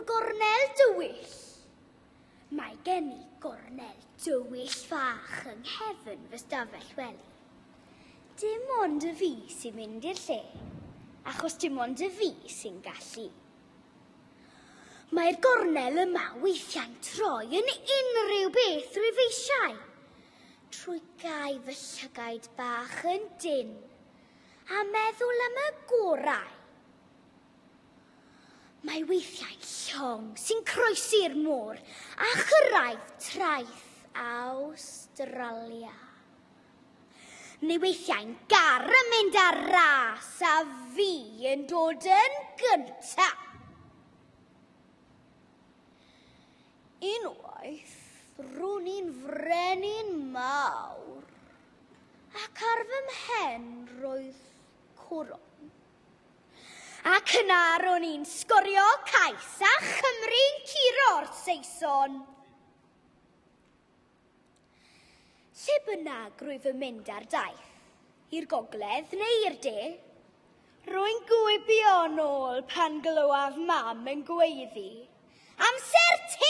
gornel dywyll. Mae gen I gornel dywyll fach yng nghefn fy stafell wely. Dim ond y fi sy'n mynd i'r lle, achos dim ond y fi sy'n gallu. Mae'r gornel yma weithiau'n troi yn unrhyw beth rwyf eisiau, trwy gau fy llygaid bach yn dyn, a meddwl am y gorau. Mae weithiau'n llong sy'n croesi'r môr a chyrraedd traeth Awstralia. Neu weithiau'n gar yn mynd ar ras a fi yn dod yn gynta. Unwaith, rwy'n i'n frenin mawr, ac ar fy mhen roedd cwron. Ac yna ro'n i'n sgorio cais a chymru'n curo'r Saeson. Lle bynnag rwyf yn mynd ar daith, i'r gogledd neu i'r de, rwy'n gwybio yn ôl pan glywaf mam yn gweiddi. Amser te!